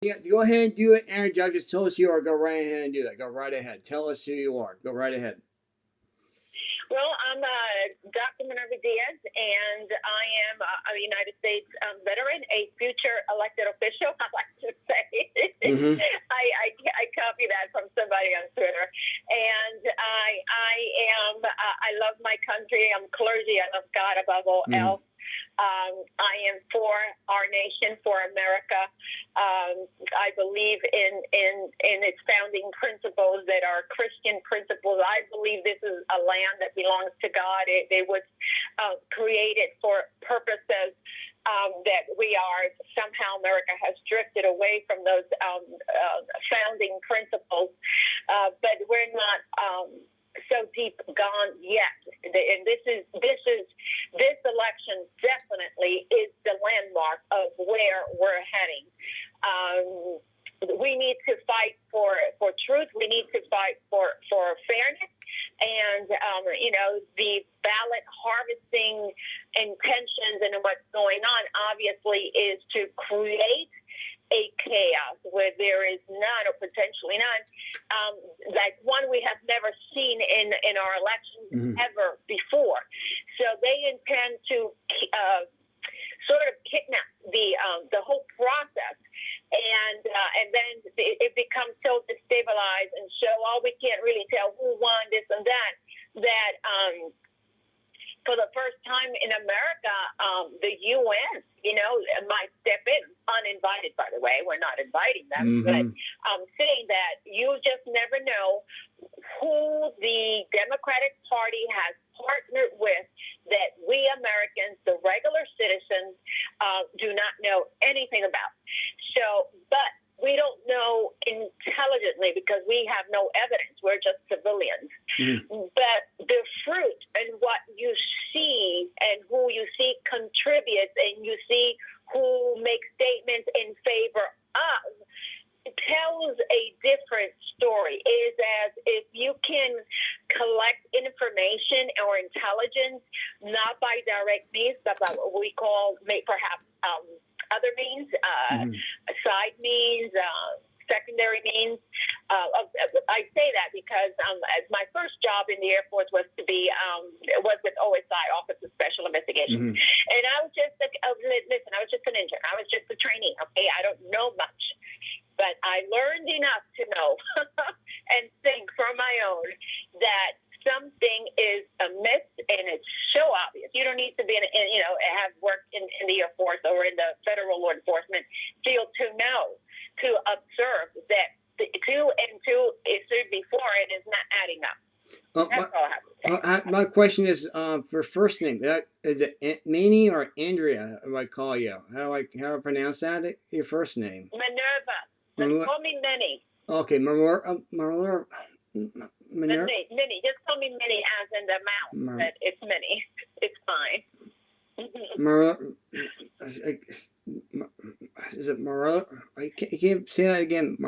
Yeah, go ahead and do it, Aaron. Just tell us who you are. Go right ahead and do that. Go right ahead. Tell us who you are. Go right ahead. Well, I'm Dr. Minerva Diaz, and I am a United States veteran, a future elected official, I like to say. Mm-hmm. I copy that from somebody on Twitter. And I love my country. I'm clergy. I love God above all else. I am for our nation, for America. I believe in its founding principles that are Christian principles. I believe this is a land that belongs to God. It was created for purposes that we are. Somehow America has drifted away from those founding principles, but we're not so deep gone yet. And this election definitely is the landmark of where we're heading. We need to fight for truth. We need to fight for fairness. And, the ballot harvesting intentions and what's going on obviously is to create a chaos where there is none or potentially none, like one we have never seen in our elections ever before. So they intend to sort of kidnap the whole process, and then it becomes so destabilized and so we can't really tell who won this and that for the first time in America, the UN, might step in, uninvited, by the way. We're not inviting them, but saying that you just never know who the Democratic Party has partnered with that we Americans, the regular citizens, do not know anything about. So, but we don't know intelligently because we have no evidence. We're just civilians. But the fruit and what you see and who you see contributes and you see who makes statements in favor of tells a different story. It is as if you can collect information or intelligence, not by direct means, but by what we call perhaps other means, side means, secondary means. I say that because my first job in the Air Force was with OSI, Office of Special Investigation. And I was just, I was just an intern. I was just a trainee, okay? I don't know much. But I learned enough to know and think for my own that something is amiss, and it's so obvious. You don't need to be have worked in the Air Force or in the federal law enforcement field to know, to observe that the 2 and 2 is 4 and is not adding up. That's all I have to say. My question is for first name. Is it Minnie or Andrea? Do I call you? How do I pronounce that? Your first name? Minerva. Call me Minnie. Okay, Minerva. Minnie. Just call me Minnie as in the mouse. But it's Minnie. It's fine. Is it Minerva? I can't say that again.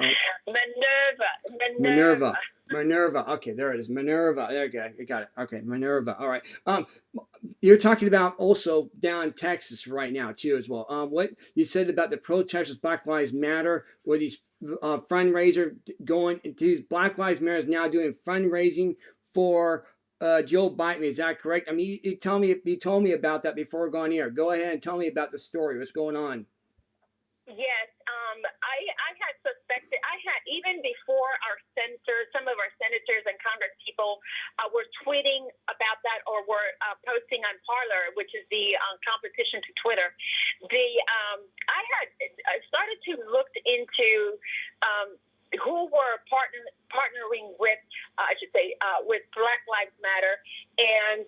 Minerva. Okay, there it is. Minerva. There you go. You got it. Okay, Minerva. All right. You're talking about also down in Texas right now too, as well. What you said about the protesters, Black Lives Matter, where these fundraiser going to these Black Lives Matter is now doing fundraising for Joe Biden. Is that correct? I mean, you told me about that before going here. Go ahead and tell me about the story. What's going on? Yes, I had suspected. Even before our senators, some of our senators and Congress people were tweeting about that or were posting on Parler, which is the competition to Twitter. I started to look into who were partnering with, with Black Lives Matter, and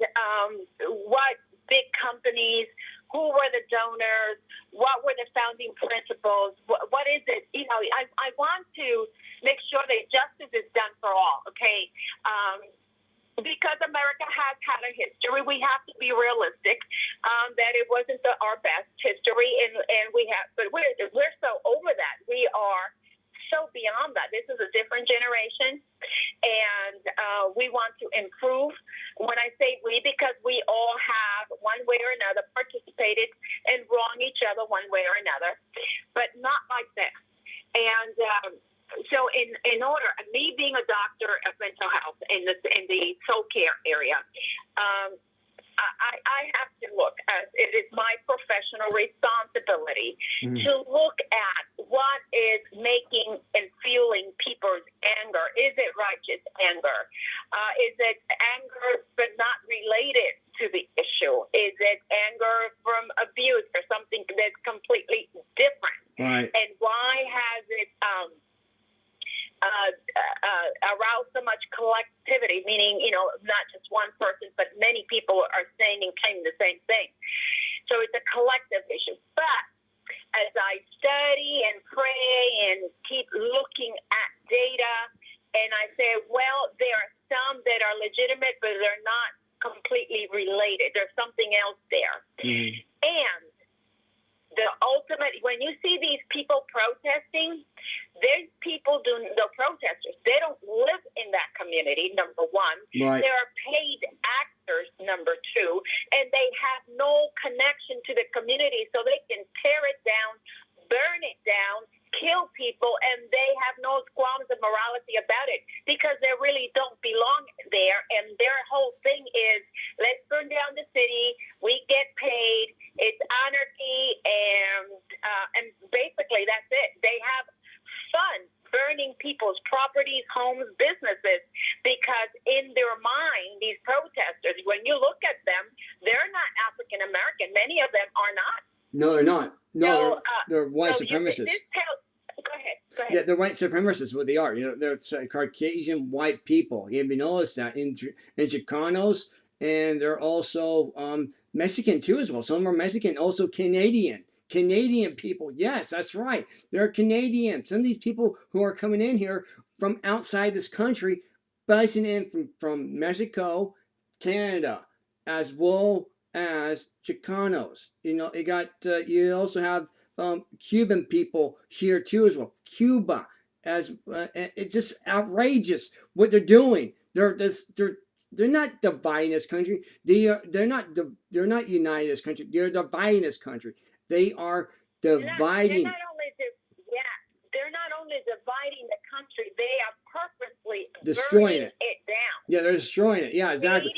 what big companies. Who were the donors? What were the founding principles? What is it? I want to make sure that justice is done for all, okay? Because America has had a history, we have to be realistic that it wasn't our best history, and but we're so over that. We are so beyond that. This is a different generation, and we want to improve. When I say we, because we all have, one way or another, participated and wronged each other one way or another, but not like this. so in order, me being a doctor of mental health in the soul care area, I have to look at it is my professional responsibility to look at what is making and fueling people's anger. Is it righteous anger? Is it anger but not related to the issue? Is it anger from abuse or something that's completely different? Right. And why has it aroused so much collectivity, meaning, not just one person, but many people are saying and claiming the same thing. So it's a collective issue. But as I study and pray and keep looking at data, and I say, well, there are some that are legitimate, but they're not completely related. There's something else there. And the ultimate, when you see these people protesting, there's people doing the protesters. They don't live in that community, number one. Right. They are paid actors, number two, and they have no connection to the community, so they can tear it down, burn it down, kill people, and they have no qualms of morality about it because they really don't belong there. And their whole thing is, let's burn down the city. We get paid. It's anarchy, and basically that's it. They have fun burning people's properties, homes, businesses, because in their mind, these protesters, when you look at them, they're not African American. Many of them are not. No, they're not. No, So, they're white so supremacists. Go ahead. Yeah, they're white supremacists. What they are, they're Caucasian white people. You haven't noticed that in Chicanos, and they're also Mexican too as well. Some are Mexican, also Canadian people. Yes, that's right. They're Canadian. Some of these people who are coming in here from outside this country, buzzing in from Mexico, Canada, as well as Chicanos. You got you also have Cuban people here too as well. Cuba, as it's just outrageous what they're doing. They're not dividing this country. They're not uniting this country. They're dividing this country. They are dividing. They're not only dividing the country, they are purposely destroying burning it down. Yeah, they're destroying it. Yeah, exactly.